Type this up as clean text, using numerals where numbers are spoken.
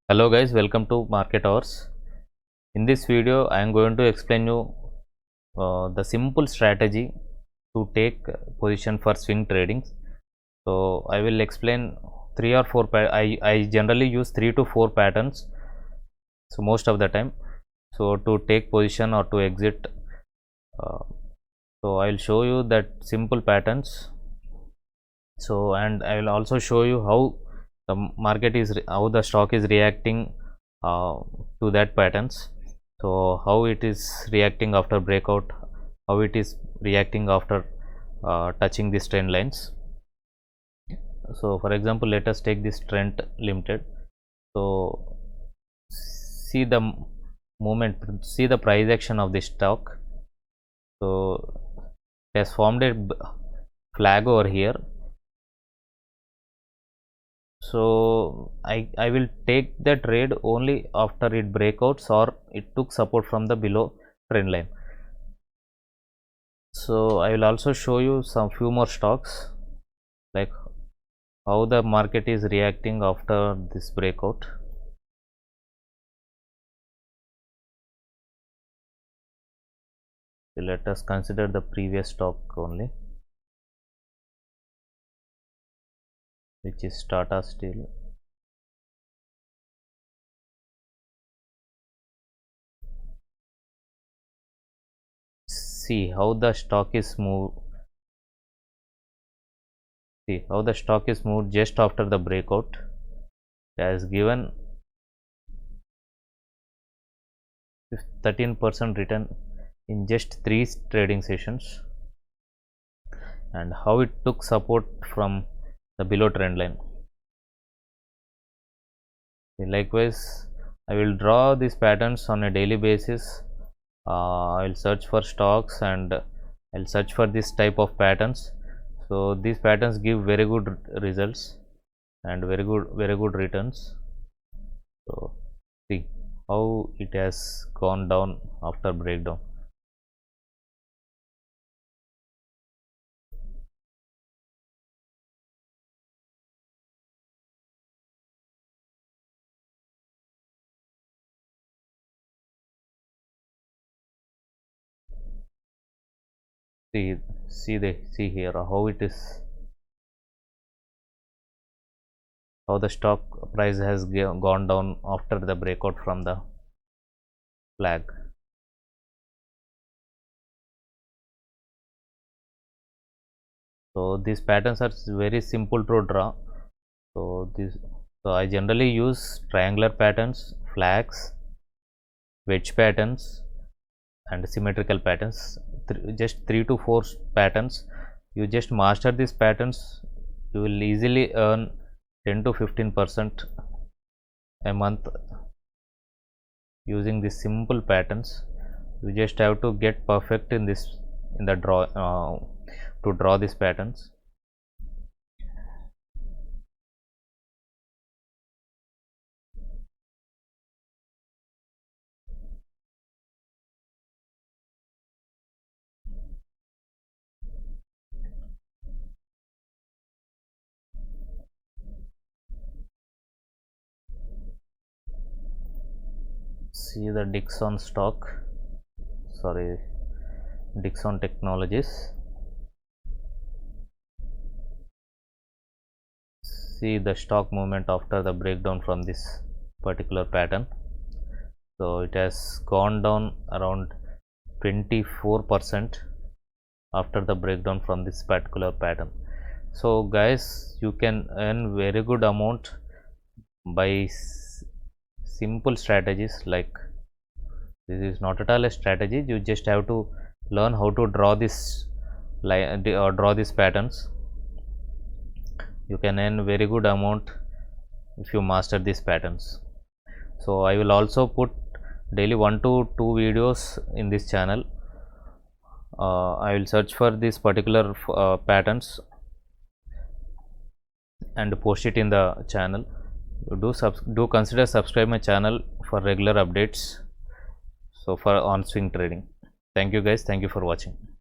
Hello guys, welcome to Market Hours. In this video, I am going to explain you the simple strategy to take position for swing trading. So I will explain three or four. I generally use 3 to 4 patterns. So most of the time, so to take position or to exit. Uh, so I will show you that simple patterns. So and I will also show you how the market is how the stock is reacting to that patterns. So how it is reacting after breakout, how it is reacting after touching these trend lines. So for example, let us take this Trent Limited. So see the movement, see the price action of this stock. So it has formed a flag over here. So I will take the trade only after it breakouts or it took support from the below trend line. So I will also show you some few more stocks, like how the market is reacting after this breakout. So let us consider the previous stock only, which is Tata Steel. See how the stock is moved. See how the stock is moved just after the breakout. It has given 13% return in just 3 trading sessions, and how it took support from the below trend line. Likewise, I will draw these patterns on a daily basis. I will search for stocks and I'll search for this type of patterns. So these patterns give very good results and very good returns. So see how it has gone down after breakdown. See here how it is, how the stock price has gone down after the breakout from the flag. So these patterns are very simple to draw. So I generally use triangular patterns, flags, wedge patterns, and symmetrical patterns. Just 3 to 4 patterns. You just master these patterns, you will easily earn 10 to 15% a month using these simple patterns. You just have to get perfect in this, in the draw to draw these patterns. See the Dixon stock, sorry, Dixon Technologies. See the stock movement after the breakdown from this particular pattern. So it has gone down around 24% after the breakdown from this particular pattern. So guys, you can earn very good amount by simple strategies. Like, this is not at all a strategy, you just have to learn how to draw this line or draw these patterns. You can earn very good amount if you master these patterns. So I will also put daily 1 to 2 videos in this channel. I will search for these particular patterns and post it in the channel. Do consider subscribe my channel for regular updates, so for on swing trading. Thank you guys, thank you for watching.